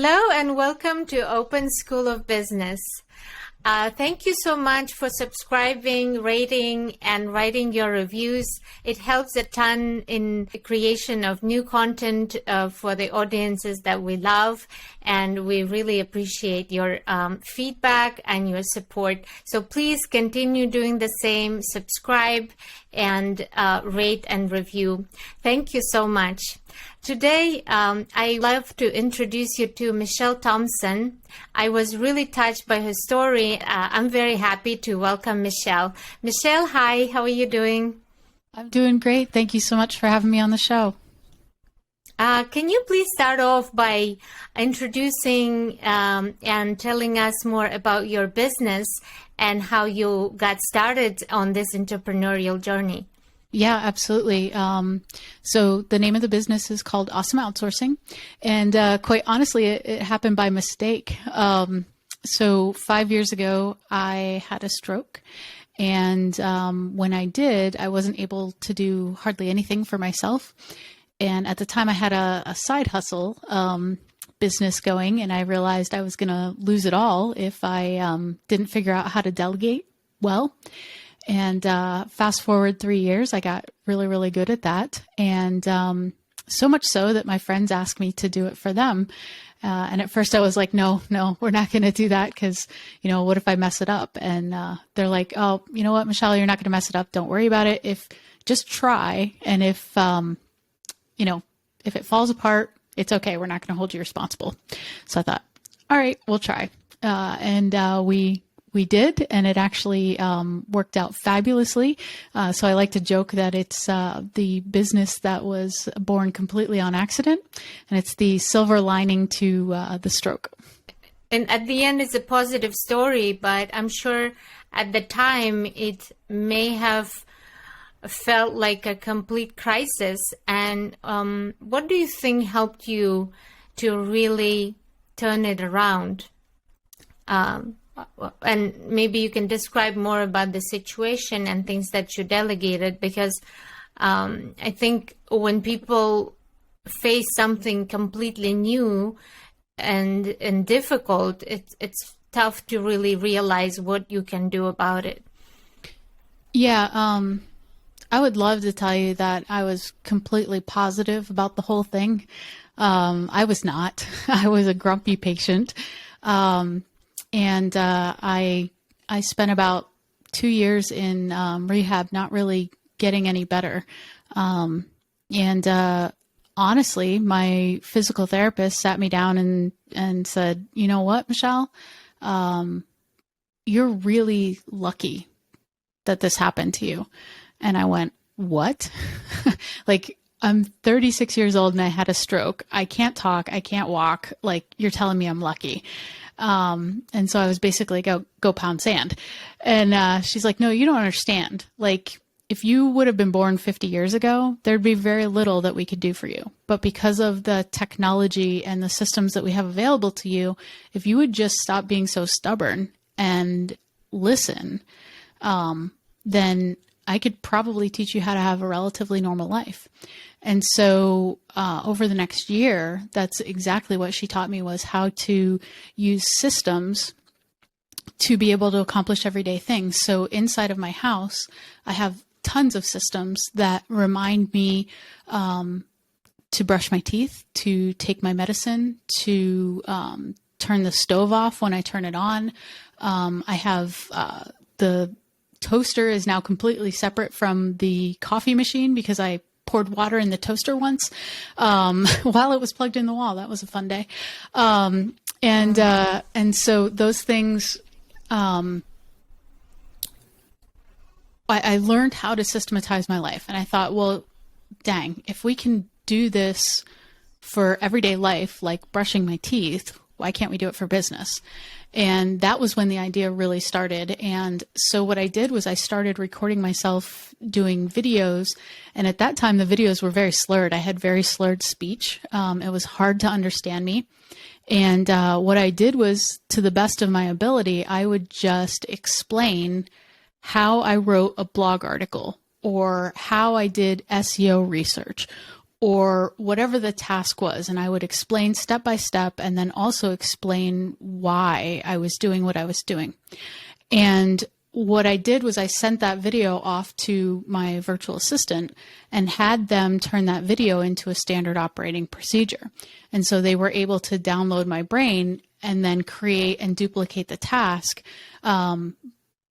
Hello and welcome to Open School of Business. Thank you so much for subscribing, rating, and writing your reviews. It helps a ton in the creation of new content for the audiences that we love, and we really appreciate your feedback and your support. So please continue doing the same, subscribe, and rate and review. Thank you so much. Today, I love to introduce you to Michelle Thompson. I was really touched by her story. I'm very happy to welcome Michelle. Michelle, hi, how are you doing? I'm doing great. Thank you so much for having me on the show. Can you please start off by introducing and telling us more about your business and how you got started on this entrepreneurial journey? Yeah, absolutely. So the name of the business is called Awesome Outsourcing. And quite honestly, it happened by mistake. So 5 years ago, I had a stroke. And when I did, I wasn't able to do hardly anything for myself. And at the time, I had a side hustle business going, and I realized I was going to lose it all if I didn't figure out how to delegate well. And fast forward 3 years, I got really, really good at that. And so much so that my friends asked me to do it for them. And at first I was like, no, we're not going to do that because, what if I mess it up? And they're like, oh, you know what, Michelle, you're not going to mess it up. Don't worry about it. Just try. And if it falls apart, it's okay. We're not going to hold you responsible. So I thought, all right, we'll try. And we did, and it actually worked out fabulously. So I like to joke that it's the business that was born completely on accident, and it's the silver lining to the stroke. And at the end, it's a positive story, but I'm sure at the time it may have felt like a complete crisis. And what do you think helped you to really turn it around? And maybe you can describe more about the situation and things that you delegated, because I think when people face something completely new and difficult, it's tough to really realize what you can do about it. Yeah, I would love to tell you that I was completely positive about the whole thing. I was not. I was a grumpy patient. And I spent about 2 years in rehab, not really getting any better. And honestly, my physical therapist sat me down and said, you know what, Michelle, you're really lucky that this happened to you. And I went, what? Like, I'm 36 years old and I had a stroke. I can't talk. I can't walk. Like, you're telling me I'm lucky. And so I was basically go pound sand. And she's like, no, you don't understand. Like, if you would have been born 50 years ago, there'd be very little that we could do for you. But because of the technology and the systems that we have available to you, if you would just stop being so stubborn and listen, then I could probably teach you how to have a relatively normal life. And so over the next year, that's exactly what she taught me, was how to use systems to be able to accomplish everyday things. So inside of my house, I have tons of systems that remind me to brush my teeth, to take my medicine, to turn the stove off when I turn it on. I have the toaster is now completely separate from the coffee machine because I poured water in the toaster once while it was plugged in the wall. That was a fun day. And so those things, I learned how to systematize my life. And I thought, well, dang, if we can do this for everyday life, like brushing my teeth, why can't we do it for business? And that was when the idea really started. And so what I did was I started recording myself doing videos. And at that time, the videos were very slurred. I had very slurred speech. It was hard to understand me. And what I did was, to the best of my ability, I would just explain how I wrote a blog article, or how I did SEO research, or whatever the task was. And I would explain step by step and then also explain why I was doing what I was doing. And what I did was I sent that video off to my virtual assistant and had them turn that video into a standard operating procedure. And so they were able to download my brain and then create and duplicate the task,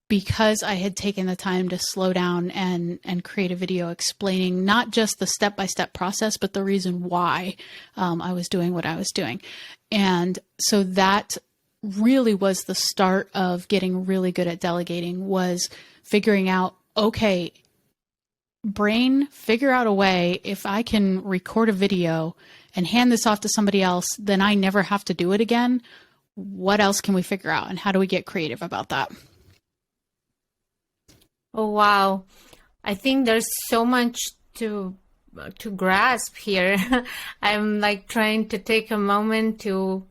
because I had taken the time to slow down and create a video explaining not just the step-by-step process, but the reason why I was doing what I was doing. And so that really was the start of getting really good at delegating, was figuring out, okay, brain, figure out a way, if I can record a video and hand this off to somebody else, then I never have to do it again. What else can we figure out? And how do we get creative about that? Oh, wow. I think there's so much to grasp here. I'm like trying to take a moment to,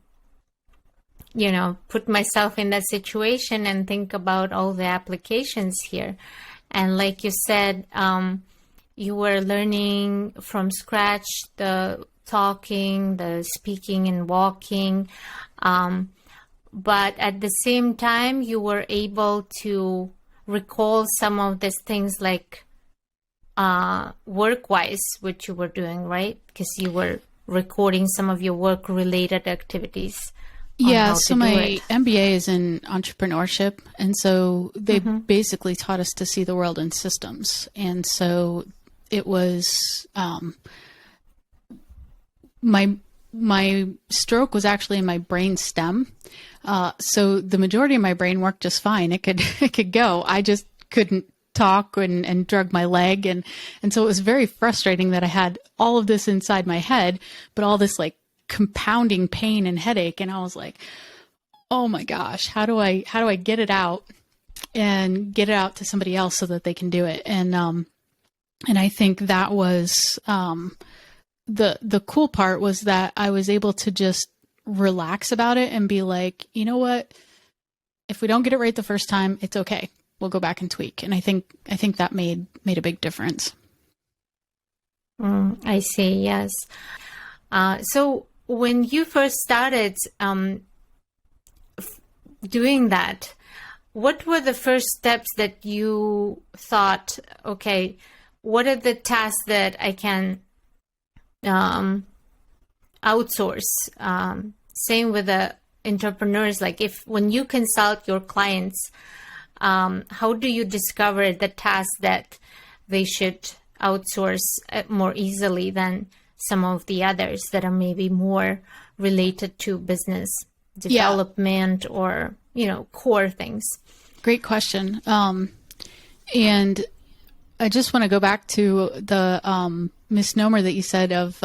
put myself in that situation and think about all the applications here. And like you said, you were learning from scratch, the talking, the speaking and walking. But at the same time, you were able to recall some of these things like work-wise, what you were doing, right? Because you were recording some of your work-related activities. Yeah, so my MBA is in entrepreneurship, and so they basically taught us to see the world in systems. And so it was my stroke was actually in my brain stem. So the majority of my brain worked just fine. It could go. I just couldn't talk and drug my leg. And so it was very frustrating that I had all of this inside my head, but all this like compounding pain and headache. And I was like, oh my gosh, how do I get it out and get it out to somebody else so that they can do it? And I think that was, the cool part was that I was able to just relax about it and be like, you know what, if we don't get it right the first time, it's okay. We'll go back and tweak. And I think that made a big difference. I see. Yes. So when you first started doing that, what were the first steps that you thought, okay, what are the tasks that I can outsource? Same with the entrepreneurs. Like when you consult your clients, how do you discover the tasks that they should outsource more easily than some of the others that are maybe more related to business development or, core things? Great question. And I just want to go back to the misnomer that you said of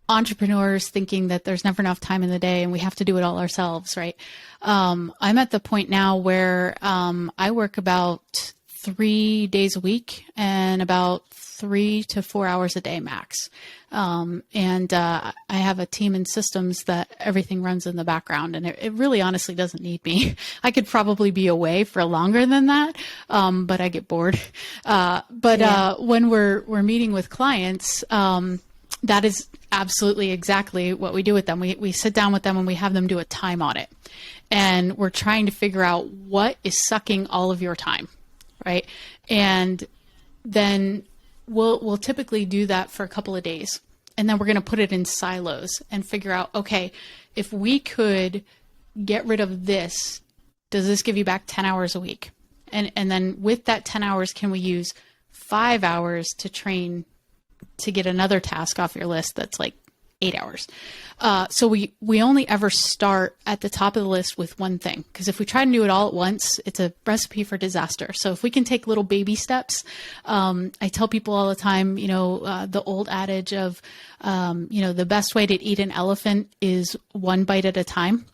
entrepreneurs thinking that there's never enough time in the day and we have to do it all ourselves, right? I'm at the point now where I work about 3 days a week and about 3 to 4 hours a day max. And I have a team and systems that everything runs in the background, and it really honestly doesn't need me. I could probably be away for longer than that, but I get bored. When we're meeting with clients, that is absolutely exactly what we do with them. We sit down with them and we have them do a time audit, and we're trying to figure out what is sucking all of your time, right? And then we'll typically do that for a couple of days, and then we're going to put it in silos and figure out, okay, if we could get rid of this, does this give you back 10 hours a week? And then with that 10 hours, can we use 5 hours to train to get another task off your list that's like 8 hours? So we only ever start at the top of the list with one thing, because if we try to do it all at once, it's a recipe for disaster. So if we can take little baby steps, I tell people all the time, the old adage of, the best way to eat an elephant is one bite at a time.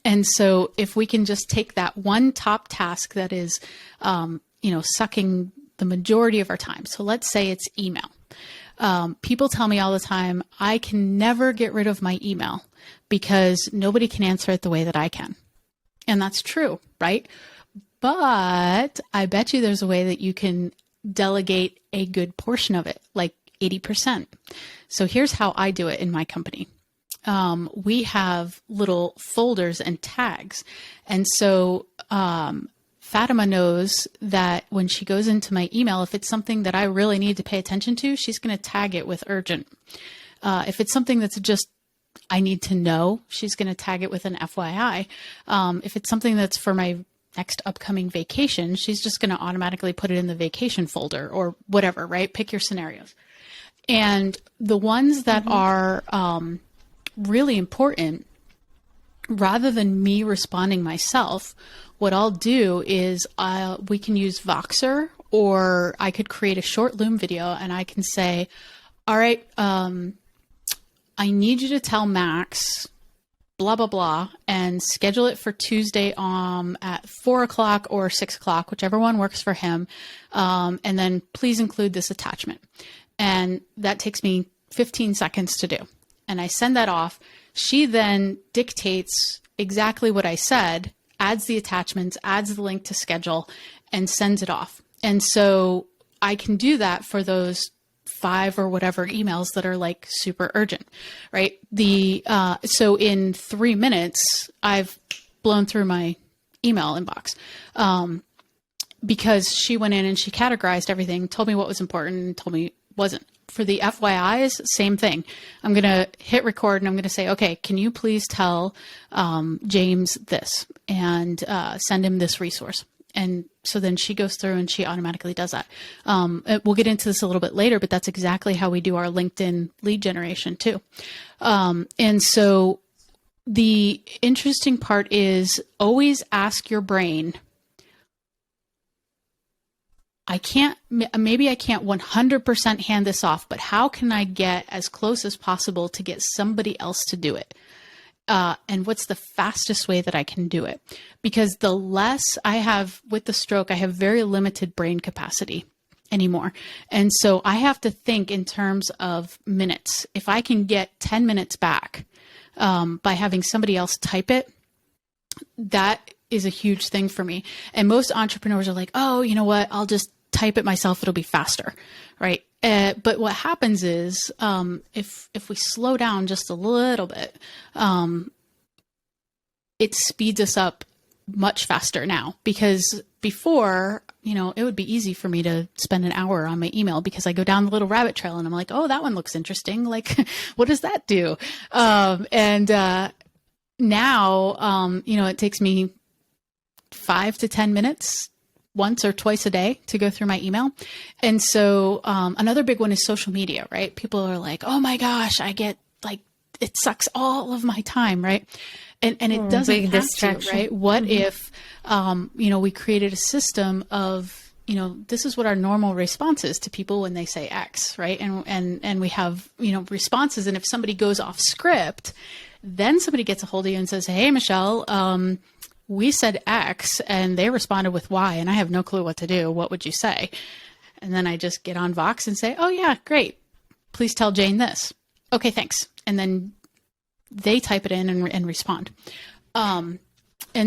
And so if we can just take that one top task that is, sucking the majority of our time. So let's say it's email. People tell me all the time, I can never get rid of my email because nobody can answer it the way that I can. And that's true, right? But I bet you there's a way that you can delegate a good portion of it. Like 80%. So here's how I do it in my company. We have little folders and tags. And so Fatima knows that when she goes into my email, if it's something that I really need to pay attention to, she's going to tag it with urgent. If it's something that's just I need to know, she's going to tag it with an FYI. If it's something that's for my next upcoming vacation, she's just going to automatically put it in the vacation folder or whatever, right? Pick your scenarios. And the ones that are really important, rather than me responding myself, what I'll do is we can use Voxer, or I could create a short Loom video and I can say, all right, I need you to tell Max blah, blah, blah, and schedule it for Tuesday at 4:00 or 6:00, whichever one works for him. And then please include this attachment. And that takes me 15 seconds to do. And I send that off. She then dictates exactly what I said, adds the attachments, adds the link to schedule, and sends it off. And so I can do that for those 5 or whatever emails that are like super urgent, right? So in 3 minutes, I've blown through my email inbox because she went in and she categorized everything, told me what was important, and told me wasn't. For the FYIs, same thing. I'm going to hit record and I'm going to say, okay, can you please tell James this and send him this resource? And so then she goes through and she automatically does that. We'll get into this a little bit later, but that's exactly how we do our LinkedIn lead generation too. And so the interesting part is always ask your brain, maybe I can't 100% hand this off, but how can I get as close as possible to get somebody else to do it? And what's the fastest way that I can do it? Because the less I have with the stroke, I have very limited brain capacity anymore. And so I have to think in terms of minutes. If I can get 10 minutes back by having somebody else type it, that is a huge thing for me. And most entrepreneurs are like, oh, you know what? I'll just type it myself. It'll be faster. Right. But what happens is, if we slow down just a little bit, it speeds us up much faster now, because before, it would be easy for me to spend an hour on my email because I go down the little rabbit trail and I'm like, oh, that one looks interesting. Like, what does that do? Now, it takes me 5 to 10 minutes once or twice a day to go through my email. And so another big one is social media, right? People are like, oh my gosh, I get it sucks all of my time, right? And it doesn't have to, right? What if, we created a system of, this is what our normal response is to people when they say X, right? And we have, responses. And if somebody goes off script, then somebody gets a hold of you and says, hey, Michelle, we said X and they responded with Y and I have no clue what to do. What would you say? And then I just get on Vox and say, oh yeah, great. Please tell Jane this. Okay, thanks. And then they type it in and respond. And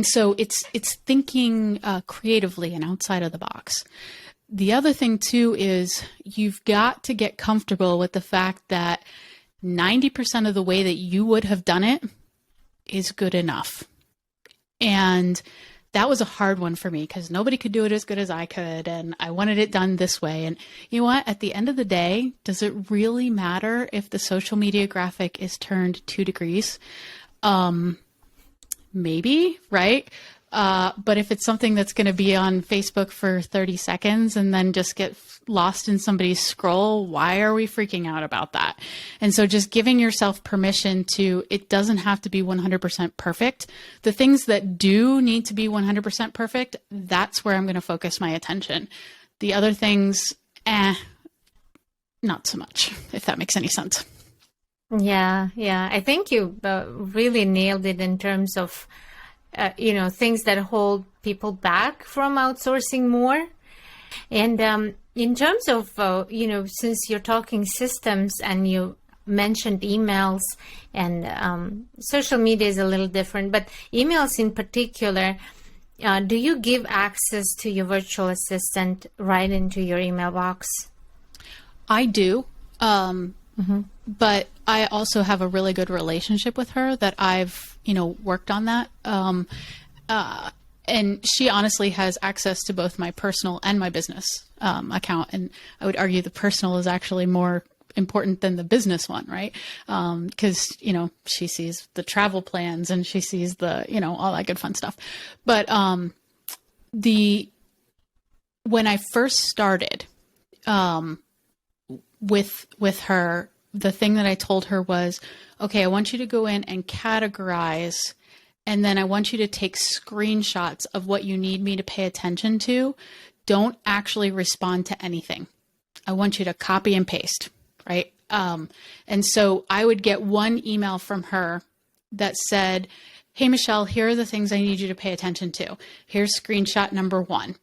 so it's thinking creatively and outside of the box. The other thing too is you've got to get comfortable with the fact that 90% of the way that you would have done it is good enough. And that was a hard one for me because nobody could do it as good as I could. And I wanted it done this way. And you know what? At the end of the day, does it really matter if the social media graphic is turned 2 degrees? Maybe, right? But if it's something that's going to be on Facebook for 30 seconds and then just get lost in somebody's scroll, why are we freaking out about that? And so just giving yourself permission to, it doesn't have to be 100% perfect. The things that do need to be 100% perfect, that's where I'm going to focus my attention. The other things, not so much, if that makes any sense. Yeah. I think you really nailed it in terms of things that hold people back from outsourcing more. And in terms of, since you're talking systems and you mentioned emails and social media is a little different, but emails in particular, do you give access to your virtual assistant right into your email box? I do. But I also have a really good relationship with her that I've, worked on that. And she honestly has access to both my personal and my business account. And I would argue the personal is actually more important than the business one, right? Because, she sees the travel plans and she sees the, all that good fun stuff. But when I first started with her, the thing that I told her was, okay, I want you to go in and categorize, and then I want you to take screenshots of what you need me to pay attention to. Don't actually respond to anything. I want you to copy and paste, right? And so I would get one email from her that said, hey, Michelle, here are the things I need you to pay attention to. Here's screenshot number 1.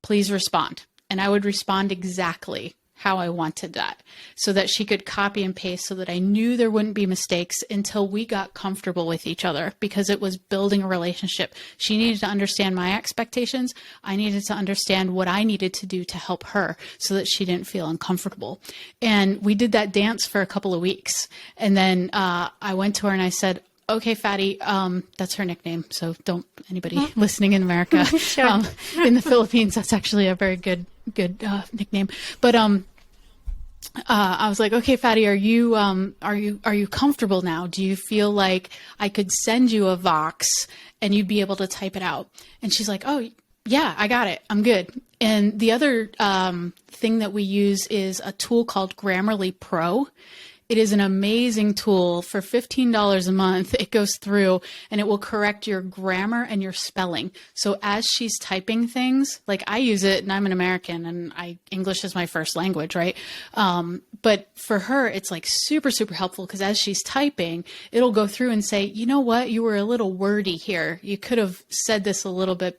Please respond. And I would respond exactly how I wanted that so that she could copy and paste so that I knew there wouldn't be mistakes until we got comfortable with each other, because it was building a relationship. She needed to understand my expectations. I needed to understand what I needed to do to help her so that she didn't feel uncomfortable. And we did that dance for a couple of weeks. And then I went to her and I said, okay, Fatty, that's her nickname. So don't anybody listening in America, Sure. In the Philippines, that's actually a very good nickname. But I was like, okay, Fatty, are you comfortable now? Do you feel like I could send you a Vox and you'd be able to type it out? And she's like, oh yeah, I got it. I'm good. And the other thing that we use is a tool called Grammarly Pro. It is an amazing tool. For $15 a month. It goes through and it will correct your grammar and your spelling. So as she's typing things, like I use it and I'm an American and English is my first language, right? But for her, it's like super, super helpful because as she's typing, it'll go through and say, you know what? You were a little wordy here. You could have said this a little bit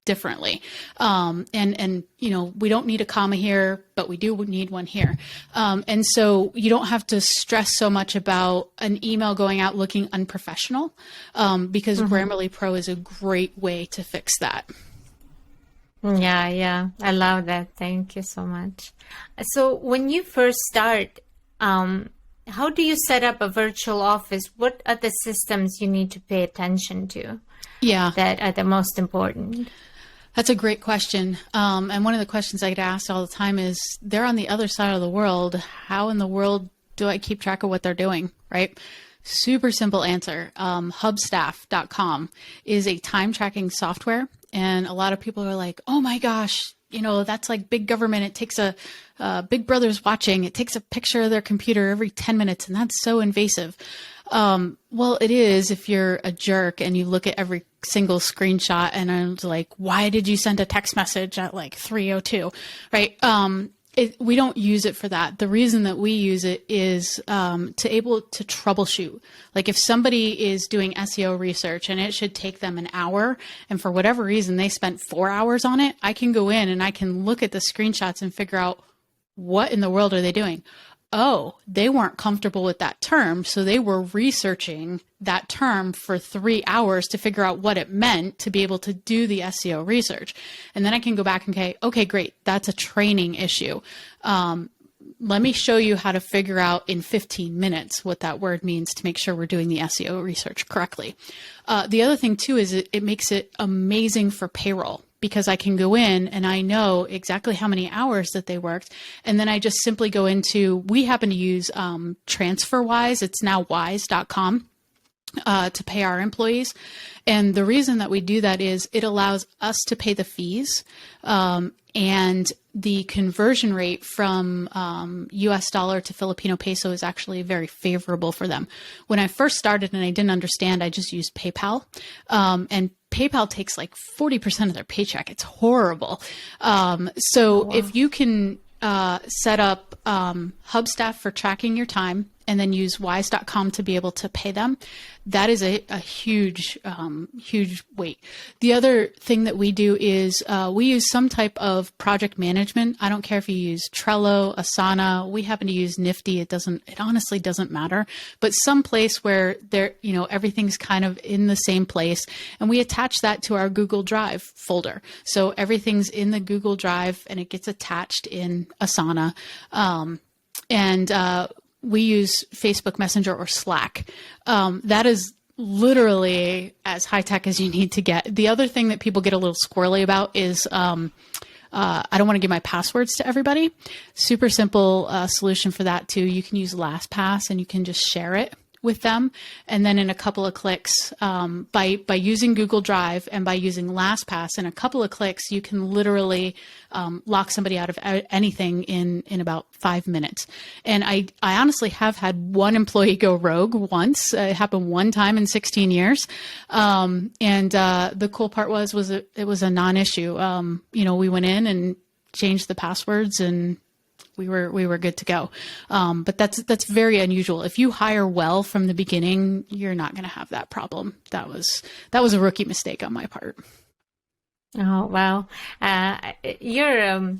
differently. And we don't need a comma here, but we do need one here. And so you don't have to stress so much about an email going out looking unprofessional, because Grammarly Pro is a great way to fix that. Yeah. I love that. Thank you so much. So when you first start, how do you set up a virtual office? What are the systems you need to pay attention to? Yeah. That are the most important? That's a great question. And one of the questions I get asked all the time is, they're on the other side of the world. How in the world do I keep track of what they're doing? Right? Super simple answer. Hubstaff.com is a time tracking software. And a lot of people are like, oh my gosh, that's like big government. It takes Big Brother's watching. It takes a picture of their computer every 10 minutes. And that's so invasive. Well, it is if you're a jerk and you look at every single screenshot and I'm like, why did you send a text message at like 3:02? Right. We don't use it for that. The reason that we use it is to able to troubleshoot. Like if somebody is doing SEO research and it should take them an hour, and for whatever reason they spent 4 hours on it, I can go in and I can look at the screenshots and figure out what in the world are they doing. Oh, they weren't comfortable with that term, so they were researching that term for 3 hours to figure out what it meant to be able to do the SEO research. And then I can go back and say, okay, great, that's a training issue. Let me show you how to figure out in 15 minutes what that word means to make sure we're doing the SEO research correctly. The other thing too is it makes it amazing for payroll, because I can go in and I know exactly how many hours that they worked. And then I just simply go into, we happen to use TransferWise. It's now wise.com to pay our employees. And the reason that we do that is it allows us to pay the fees, and the conversion rate from US dollar to Filipino peso is actually very favorable for them. When I first started and I didn't understand, I just used PayPal. And PayPal takes like 40% of their paycheck. It's horrible. So if you can set up Hubstaff for tracking your time and then use wise.com to be able to pay them, that is a huge, huge weight. The other thing that we do is we use some type of project management. I don't care if you use Trello, Asana. We happen to use Nifty. It honestly doesn't matter, but some place where everything's kind of in the same place, and we attach that to our Google Drive folder. So everything's in the Google Drive and it gets attached in Asana. and we use Facebook Messenger or Slack. That is literally as high tech as you need to get. The other thing that people get a little squirrely about is I don't want to give my passwords to everybody. Super simple solution for that too. You can use LastPass and you can just share it with them. And then in a couple of clicks, by using Google Drive and by using LastPass, in a couple of clicks, you can literally lock somebody out of anything in about 5 minutes. And I honestly have had one employee go rogue once. It happened one time in 16 years. And the cool part was it was a non-issue. We went in and changed the passwords and we were good to go. But that's very unusual. If you hire well from the beginning, you're not going to have that problem. That was a rookie mistake on my part. Oh, wow. You're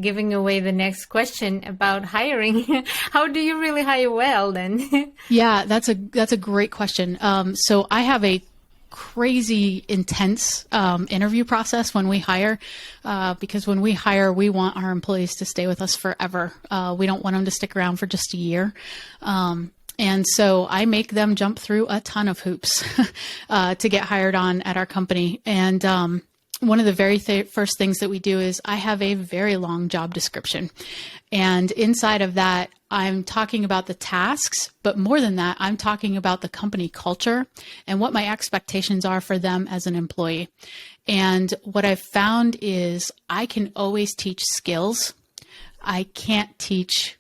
giving away the next question about hiring. How do you really hire well then? Yeah, that's a great question. So I have a crazy intense interview process when we hire, because when we hire, we want our employees to stay with us forever. We don't want them to stick around for just a year. And so I make them jump through a ton of hoops to get hired on at our company. And one of the very first things that we do is I have a very long job description. And inside of that, I'm talking about the tasks, but more than that, I'm talking about the company culture and what my expectations are for them as an employee. And what I've found is I can always teach skills. I can't teach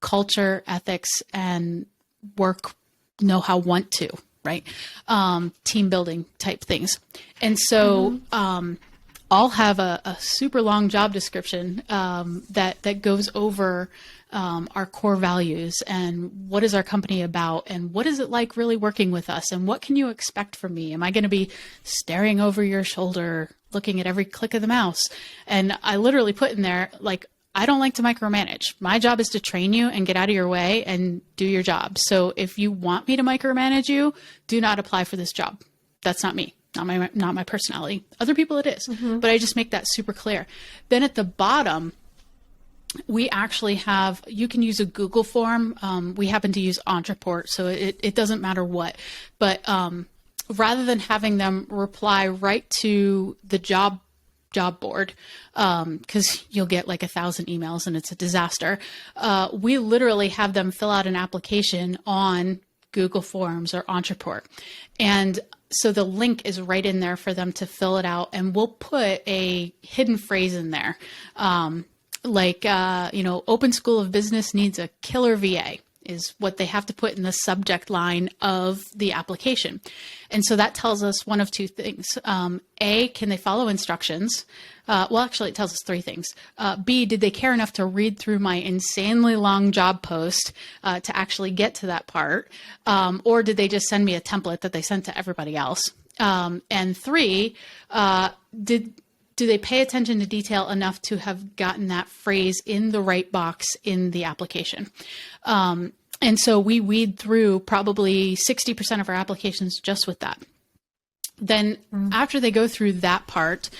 culture, ethics, and work know-how want to, right? Team building type things. And so I'll have a super long job description that goes over our core values and what is our company about and what is it like really working with us and what can you expect from me? Am I going to be staring over your shoulder, looking at every click of the mouse? And I literally put in there, like, I don't like to micromanage. My job is to train you and get out of your way and do your job. So if you want me to micromanage you, do not apply for this job. That's not me. Not my personality. Other people it is, but I just make that super clear. Then at the bottom, we actually have, you can use a Google form. We happen to use Entreport, so it doesn't matter what. But rather than having them reply right to the job board, because you'll get like 1,000 emails and it's a disaster, we literally have them fill out an application on Google Forms or Entreport. And so the link is right in there for them to fill it out, and we'll put a hidden phrase in there. Open School of Business needs a killer VA is what they have to put in the subject line of the application. And so that tells us one of two things. A, can they follow instructions? Actually, it tells us three things. B, did they care enough to read through my insanely long job post to actually get to that part? Or did they just send me a template that they sent to everybody else? And three, do they pay attention to detail enough to have gotten that phrase in the right box in the application? And so we weed through probably 60% of our applications just with that. Then after they go through that part,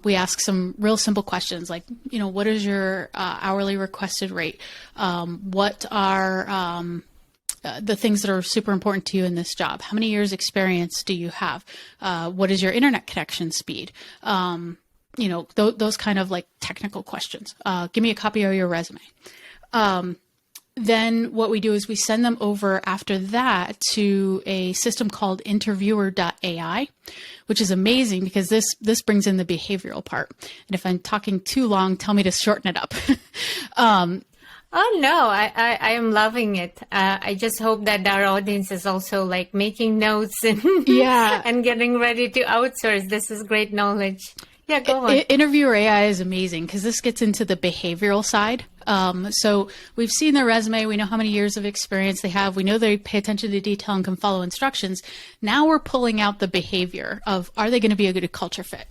we ask some real simple questions like, what is your hourly requested rate? What are the things that are super important to you in this job? How many years experience do you have? What is your internet connection speed? Those kind of like technical questions. Give me a copy of your resume. Then what we do is we send them over after that to a system called interviewer.ai, which is amazing because this brings in the behavioral part. And if I'm talking too long, tell me to shorten it up. Oh, no, I am loving it. I just hope that our audience is also like making notes and, and getting ready to outsource. This is great knowledge. Yeah, go on. Interviewer AI is amazing because this gets into the behavioral side. So we've seen their resume. We know how many years of experience they have. We know they pay attention to detail and can follow instructions. Now we're pulling out the behavior of, are they going to be a good culture fit?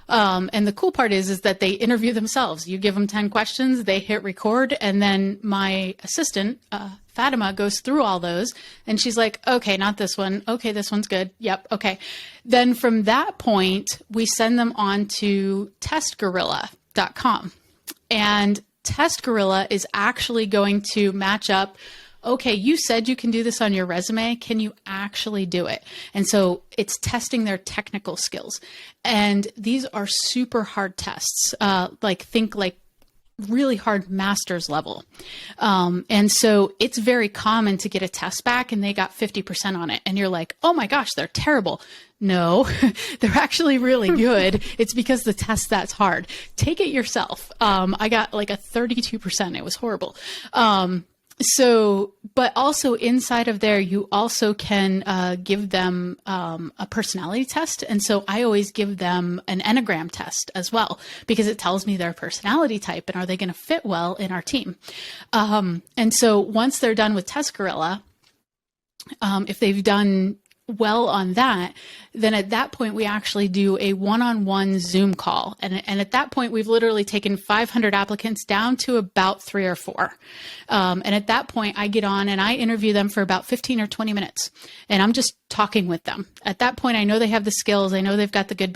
And the cool part is that they interview themselves. You give them 10 questions, they hit record, and then my assistant, Fatima, goes through all those, and she's like, okay, not this one. Okay, this one's good. Yep, okay. Then from that point, we send them on to testgorilla.com. And Test Gorilla is actually going to match up. Okay, you said you can do this on your resume. Can you actually do it? And so it's testing their technical skills. And these are super hard tests. Think really hard master's level. And so it's very common to get a test back and they got 50% on it. And you're like, oh my gosh, they're terrible. No, they're actually really good. It's because the test that's hard. Take it yourself. I got like a 32%. It was horrible. But also inside of there, you also can give them a personality test. And so I always give them an Enneagram test as well, because it tells me their personality type and are they going to fit well in our team. And so once they're done with Test Gorilla, if they've done well on that, then at that point we actually do a one-on-one Zoom call. And at that point, we've literally taken 500 applicants down to about 3 or 4. And at that point, I get on and I interview them for about 15 or 20 minutes. And I'm just talking with them. At that point, I know they have the skills. I know they've got the good,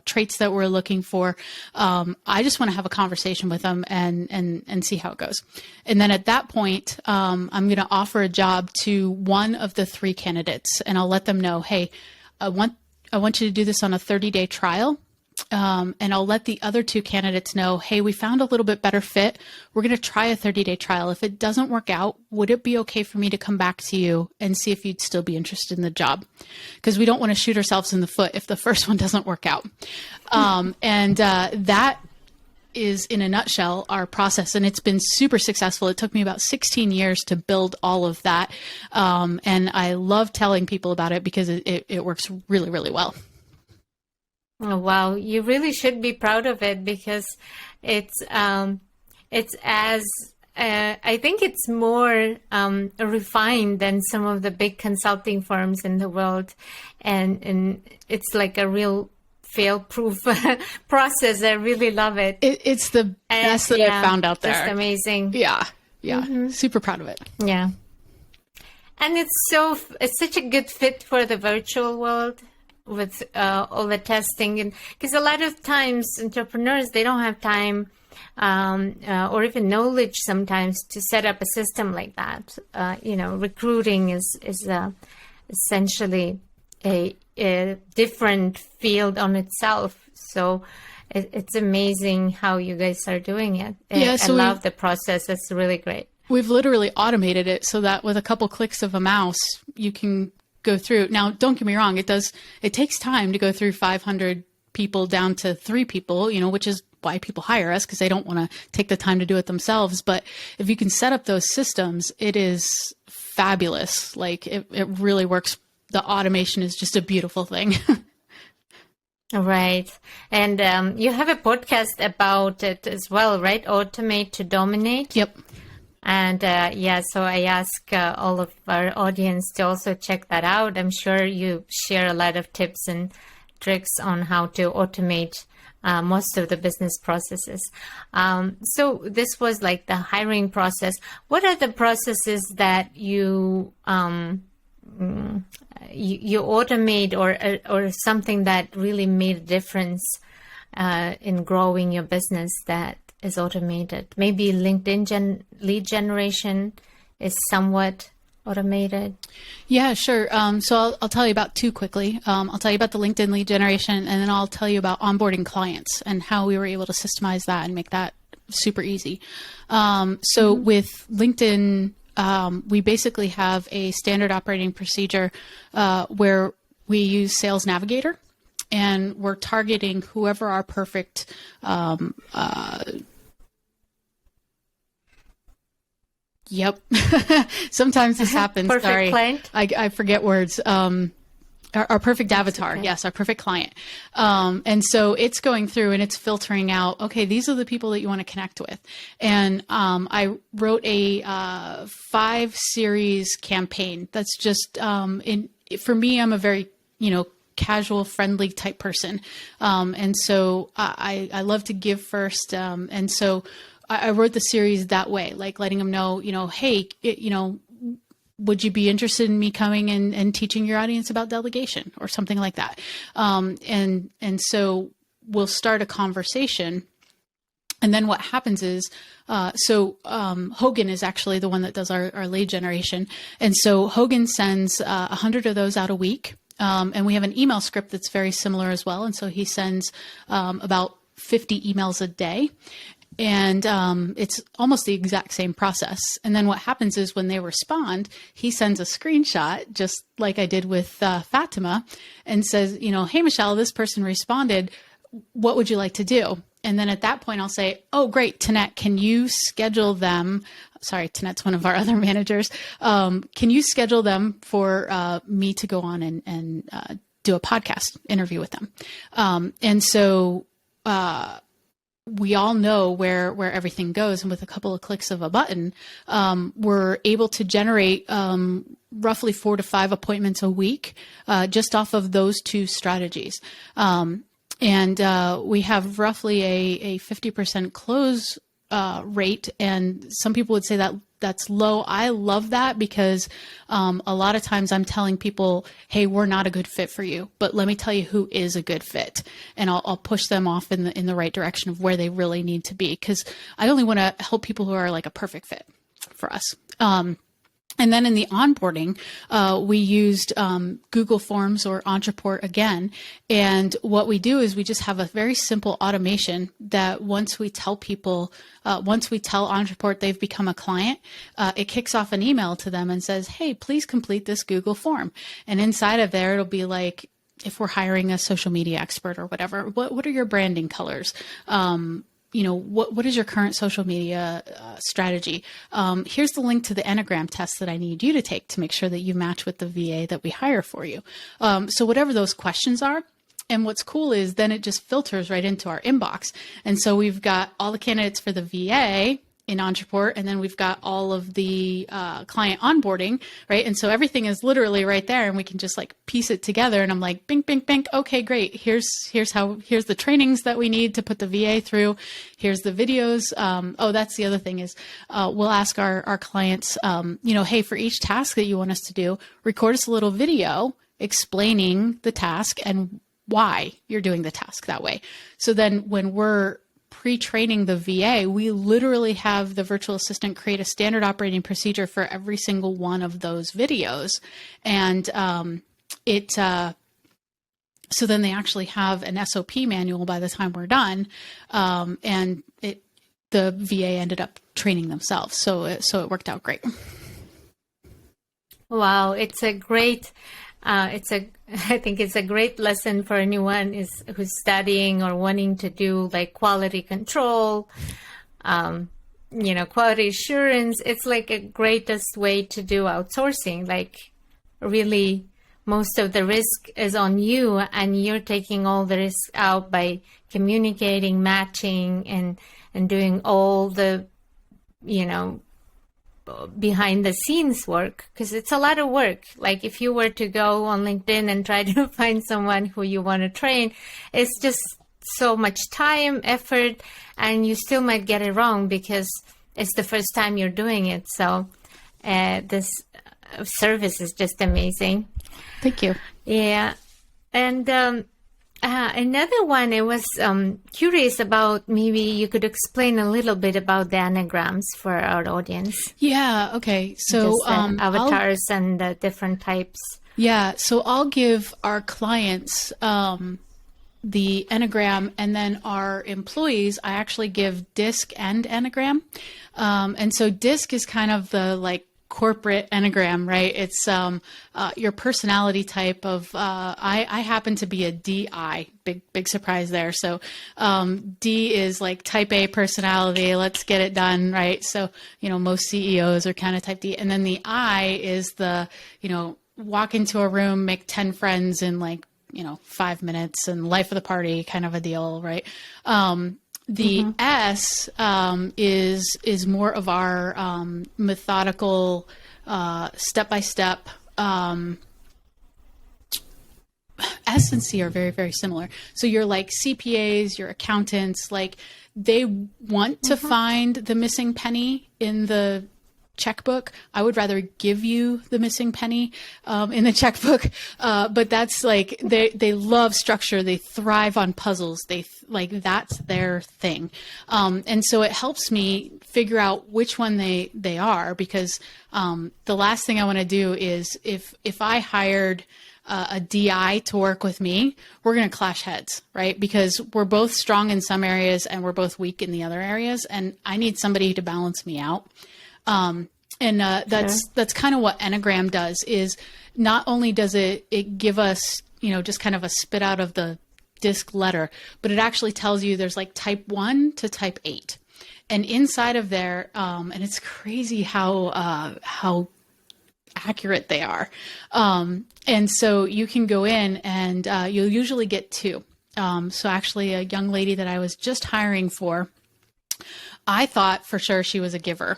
traits that we're looking for. I just want to have a conversation with them and see how it goes. And then at that point, I'm going to offer a job to one of the 3 candidates, and I'll let them know, hey, I want you to do this on a 30-day trial. And I'll let the other 2 candidates know, hey, we found a little bit better fit. We're going to try a 30-day trial. If it doesn't work out, would it be okay for me to come back to you and see if you'd still be interested in the job? Because we don't want to shoot ourselves in the foot if the first one doesn't work out. That is, in a nutshell, our process. And it's been super successful. It took me about 16 years to build all of that. And I love telling people about it because it works really, really well. Oh, wow. You really should be proud of it, because I think it's more refined than some of the big consulting firms in the world. And it's like a real fail-proof process. I really love it. It's the best that I've found out there. Just amazing. Yeah. Mm-hmm. Super proud of it. Yeah. And it's such a good fit for the virtual world with all the testing. And because a lot of times entrepreneurs, they don't have time or even knowledge sometimes to set up a system like that. Recruiting is essentially a different field on itself. So it's amazing how you guys are doing it. I love the process. It's really great. We've literally automated it so that with a couple clicks of a mouse, you can go through. Now, don't get me wrong. It takes time to go through 500 people down to 3 people, which is why people hire us, because they don't want to take the time to do it themselves. But if you can set up those systems, it is fabulous. Like it really works. The automation is just a beautiful thing. Right. And you have a podcast about it as well, right? Automate to Dominate. Yep. And so I ask all of our audience to also check that out. I'm sure you share a lot of tips and tricks on how to automate most of the business processes. So this was like the hiring process. What are the processes that you automate or something that really made a difference in growing your business that is automated? Maybe LinkedIn lead generation is somewhat automated. Yeah, sure. So I'll tell you about 2 quickly. I'll tell you about the LinkedIn lead generation, and then I'll tell you about onboarding clients and how we were able to systemize that and make that super easy. With LinkedIn, we basically have a standard operating procedure where we use Sales Navigator, and we're targeting whoever our perfect Yep. Sometimes this happens. Perfect Sorry. Client? I forget words. Our perfect avatar. Okay. Yes, our perfect client. And so it's going through and it's filtering out, okay, these are the people that you want to connect with. And I wrote a 5-series campaign that's just, for me, I'm a very, casual, friendly type person. And so I love to give first. And so I wrote the series that way, like letting them know, hey, would you be interested in me coming and teaching your audience about delegation or something like that? And so we'll start a conversation. And then what happens is, Hogan is actually the one that does our lead generation. And so Hogan sends 100 of those out a week. And we have an email script that's very similar as well. And so he sends about 50 emails a day. And it's almost the exact same process. And then what happens is when they respond, he sends a screenshot, just like I did with Fatima, and says, hey, Michelle, this person responded. What would you like to do? And then at that point, I'll say, oh, great, Tanette, can you schedule them? Sorry, Tanette's one of our other managers. Can you schedule them for me to go on and do a podcast interview with them? And so we all know where everything goes. And with a couple of clicks of a button, we're able to generate roughly 4 to 5 appointments a week just off of those two strategies. And we have roughly a 50% close rate. And some people would say that that's low. I love that because a lot of times I'm telling people, hey, we're not a good fit for you, but let me tell you who is a good fit. And I'll push them off in the right direction of where they really need to be, because I only want to help people who are like a perfect fit for us. And then in the onboarding, we used Google Forms or Entreport again. And what we do is we just have a very simple automation that once we tell Entreport they've become a client, it kicks off an email to them and says, hey, please complete this Google form. And inside of there, it'll be like, if we're hiring a social media expert or whatever, what are your branding colors? What is your current social media strategy? Here's the link to the Enneagram test that I need you to take to make sure that you match with the VA that we hire for you. So whatever those questions are. And what's cool is then it just filters right into our inbox. And so we've got all the candidates for the VA in Entreport, and then we've got all of the client onboarding, right? And so everything is literally right there, and we can just like piece it together. And I'm like, bink, bink, bink. Okay, great. Here's the trainings that we need to put the VA through. Here's the videos. That's the other thing is we'll ask our clients, hey, for each task that you want us to do, record us a little video explaining the task and why you're doing the task that way. So then when we're pre-training the VA, we literally have the virtual assistant create a standard operating procedure for every single one of those videos. And so then they actually have an SOP manual by the time we're done. And the VA ended up training themselves. So it worked out great. Wow. It's a great, I think it's a great lesson for anyone who's studying or wanting to do like quality control, quality assurance. It's like a greatest way to do outsourcing. Like really most of the risk is on you, and you're taking all the risk out by communicating, matching, and doing all the, behind the scenes work, because it's a lot of work. Like if you were to go on LinkedIn and try to find someone who you want to train, it's just so much time, effort, and you still might get it wrong because it's the first time you're doing it. So this service is just amazing. Thank you. Yeah. And another one, I was curious about, maybe you could explain a little bit about the anagrams for our audience. Yeah. Okay. So avatars and the different types. Yeah. So I'll give our clients the Enneagram, and then our employees, I actually give DISC and Enneagram. And so DISC is kind of the like corporate Enneagram, right? It's your personality type of, I happen to be a DI, big surprise there. So D is like type A personality, let's get it done, right? So, most CEOs are kind of type D. And then the I is the, walk into a room, make 10 friends in like, 5 minutes and life of the party kind of a deal, right? The S is more of our methodical, step-by-step. S and C are very, very similar. So you're like CPAs, your accountants, like they want to find the missing penny in the checkbook. I would rather give you the missing penny in the checkbook. But that's like, they love structure. They thrive on puzzles. That's their thing. And so it helps me figure out which one they are, because the last thing I want to do is if I hired a DI to work with me, we're going to clash heads, right? Because we're both strong in some areas and we're both weak in the other areas. And I need somebody to balance me out. That's kind of what Enneagram does, is not only does it give us, just kind of a spit out of the disc letter, but it actually tells you there's like type 1 to type 8. And inside of there, and it's crazy how accurate they are. And so you can go in and you'll usually get 2. So actually a young lady that I was just hiring for, I thought for sure she was a giver,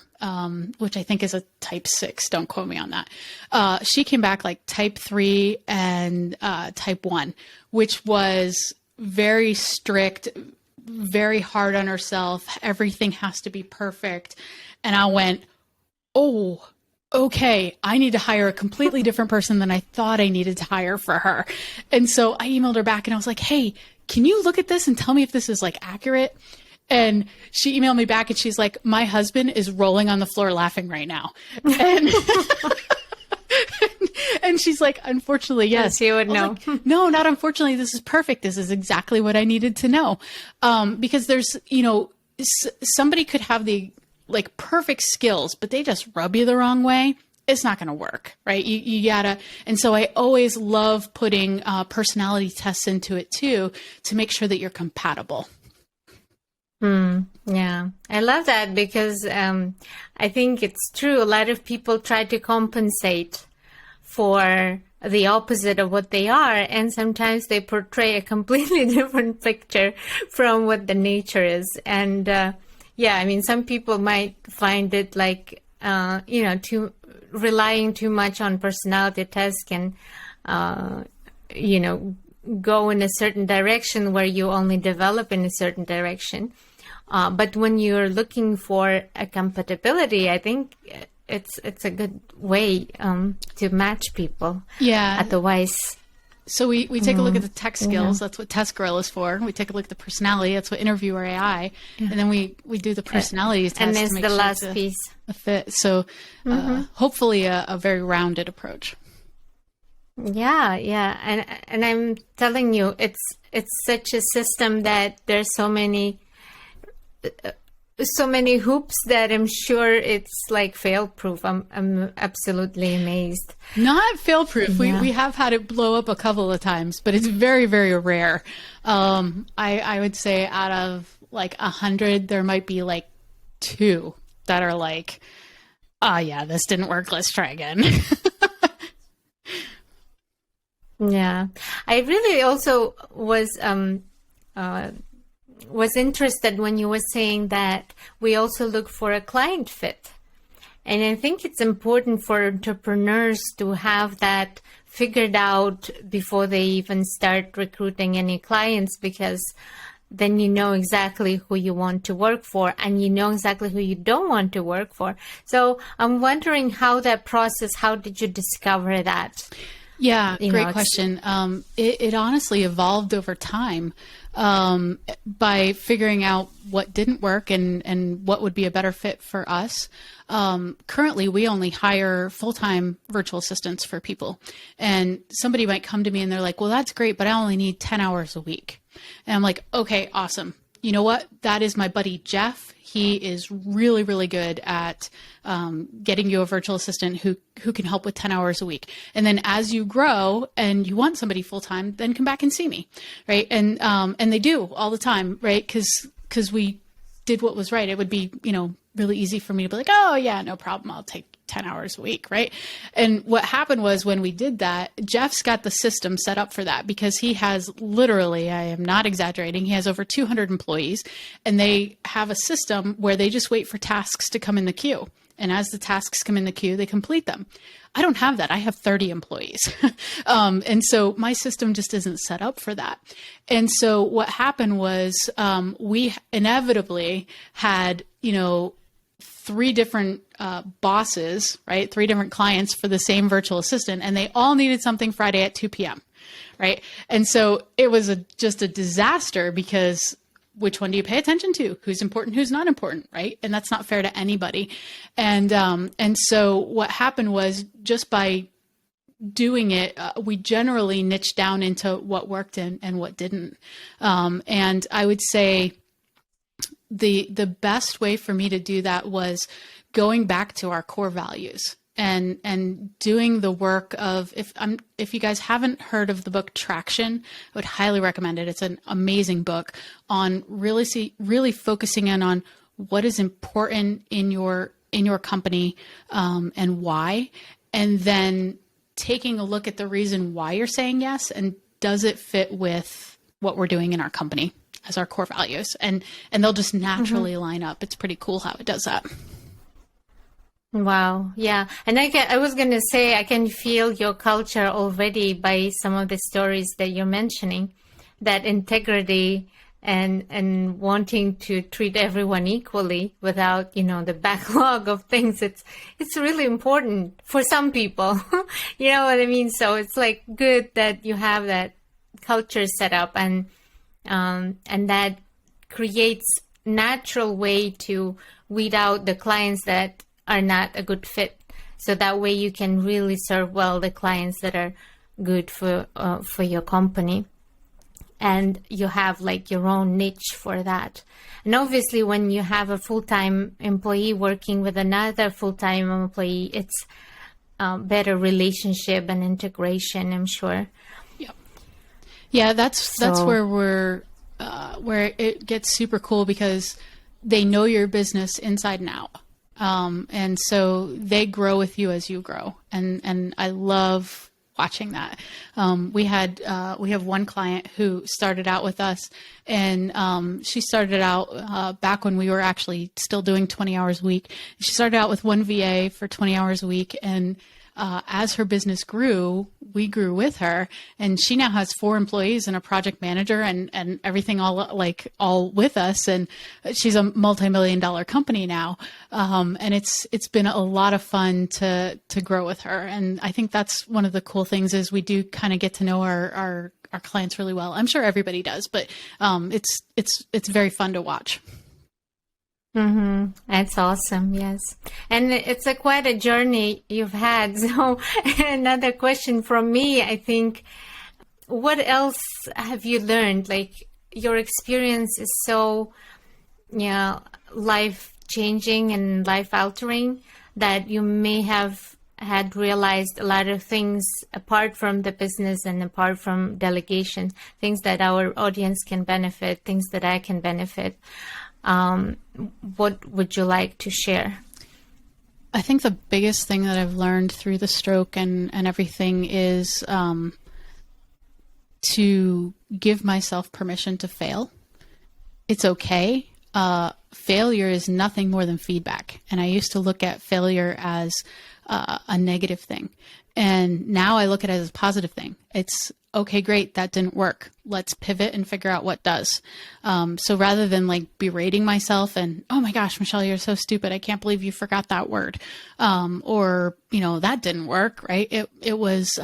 which I think is a type 6. Don't quote me on that. She came back like type 3 and type 1, which was very strict, very hard on herself. Everything has to be perfect. And I went, oh, okay, I need to hire a completely different person than I thought I needed to hire for her. And so I emailed her back and I was like, hey, can you look at this and tell me if this is like accurate? And she emailed me back and she's like, my husband is rolling on the floor laughing right now. And, and she's like, unfortunately, yes. You would know. Like, no, not unfortunately. This is perfect. This is exactly what I needed to know. Because there's, somebody could have the like perfect skills, but they just rub you the wrong way. It's not going to work, right? You gotta, and so I always love putting personality tests into it too, to make sure that you're compatible. Yeah, I love that, because I think it's true. A lot of people try to compensate for the opposite of what they are, and sometimes they portray a completely different picture from what the nature is. And yeah, I mean, some people might find it like, relying too much on personality tests can, go in a certain direction where you only develop in a certain direction. But when you're looking for a compatibility, I think it's a good way to match people. Yeah. Otherwise. So we take a look at the tech skills. That's what Test Grill is for. We take a look at the personality. That's what Interviewer AI. And then we do the personality test. And it's to make the sure last it's piece. A fit. So hopefully a very rounded approach. Yeah. And I'm telling you, it's such a system that there's so many hoops that I'm sure it's like fail-proof. I'm absolutely amazed. Not fail-proof. Yeah. We have had it blow up a couple of times, but it's very, very rare. I would say out of like 100, there might be like 2 that are like, oh yeah, this didn't work. Let's try again. Yeah. I really also was interested when you were saying that we also look for a client fit. And I think it's important for entrepreneurs to have that figured out before they even start recruiting any clients, because then you know exactly who you want to work for and you know exactly who you don't want to work for. So I'm wondering how did you discover that? Yeah, great question. It honestly evolved over time by figuring out what didn't work and what would be a better fit for us. Currently, we only hire full-time virtual assistants for people. And somebody might come to me and they're like, well, that's great, but I only need 10 hours a week. And I'm like, okay, awesome. You know what? That is my buddy, Jeff. He is really, really good at getting you a virtual assistant who can help with 10 hours a week. And then as you grow and you want somebody full time, then come back and see me, right? And they do all the time, right? Because we did what was right. It would be, really easy for me to be like, oh yeah, no problem. I'll take 10 hours a week, right? And what happened was when we did that, Jeff's got the system set up for that because he has literally, I am not exaggerating, he has over 200 employees and they have a system where they just wait for tasks to come in the queue. And as the tasks come in the queue, they complete them. I don't have that. I have 30 employees. And so my system just isn't set up for that. And so what happened was we inevitably had, three different bosses, right? Three different clients for the same virtual assistant, and they all needed something Friday at 2 p.m. Right. And so it was just a disaster, because which one do you pay attention to? Who's important, who's not important, right? And that's not fair to anybody. And so what happened was, just by doing it, we generally niched down into what worked and what didn't. And I would say the best way for me to do that was going back to our core values and doing the work of, if you guys haven't heard of the book Traction, I would highly recommend it. It's an amazing book on really focusing in on what is important in your company, and why, and then taking a look at the reason why you're saying yes, and does it fit with what we're doing in our company as our core values, and they'll just naturally line up. It's pretty cool how it does that. Wow. Yeah. And I was going to say, I can feel your culture already by some of the stories that you're mentioning, that integrity and wanting to treat everyone equally without, the backlog of things. It's really important for some people. You know what I mean? So it's like good that you have that culture set up, and that creates natural way to weed out the clients that are not a good fit. So that way you can really serve well the clients that are good for your company. And you have like your own niche for that. And obviously when you have a full-time employee working with another full-time employee, it's better relationship and integration, I'm sure. Yeah, that's where where it gets super cool, because they know your business inside and out. And so they grow with you as you grow. And I love watching that. We have one client who started out with us, and she started out back when we were actually still doing 20 hours a week. She started out with one VA for 20 hours a week, and as her business grew, we grew with her, and she now has 4 employees and a project manager and everything all with us. And she's a multi-million-dollar company now. And it's been a lot of fun to grow with her. And I think that's one of the cool things, is we do kind of get to know our clients really well. I'm sure everybody does, but it's very fun to watch. Mm-hmm. That's awesome. Yes. And it's quite a journey you've had. So another question from me, I think, what else have you learned? Like, your experience is so, life changing and life altering, that you may have had realized a lot of things apart from the business and apart from delegation, things that our audience can benefit, things that I can benefit. What would you like to share? I think the biggest thing that I've learned through the stroke and everything is to give myself permission to fail. It's okay. Failure is nothing more than feedback. And I used to look at failure as a negative thing. And now I look at it as a positive thing. It's okay, great, that didn't work. Let's pivot and figure out what does. So rather than berating myself and, oh my gosh, Michelle, you're so stupid, I can't believe you forgot that word. Or, that didn't work, right? It was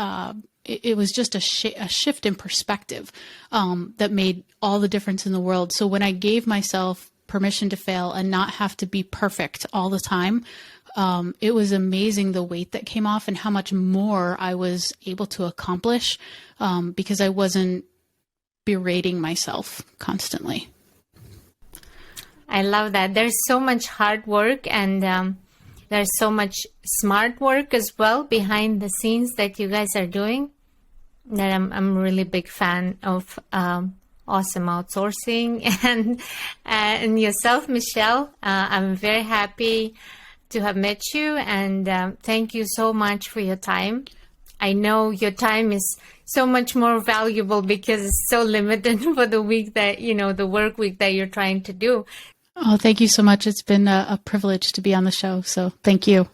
just a shift in perspective that made all the difference in the world. So when I gave myself permission to fail and not have to be perfect all the time, it was amazing the weight that came off and how much more I was able to accomplish because I wasn't berating myself constantly. I love that. There's so much hard work and there's so much smart work as well behind the scenes that you guys are doing, that I'm a really big fan of awesome outsourcing and yourself, Michelle. I'm very happy to have met you, and thank you so much for your time. I know your time is so much more valuable because it's so limited for the week that, the work week that you're trying to do. Oh, thank you so much. It's been a privilege to be on the show. So thank you.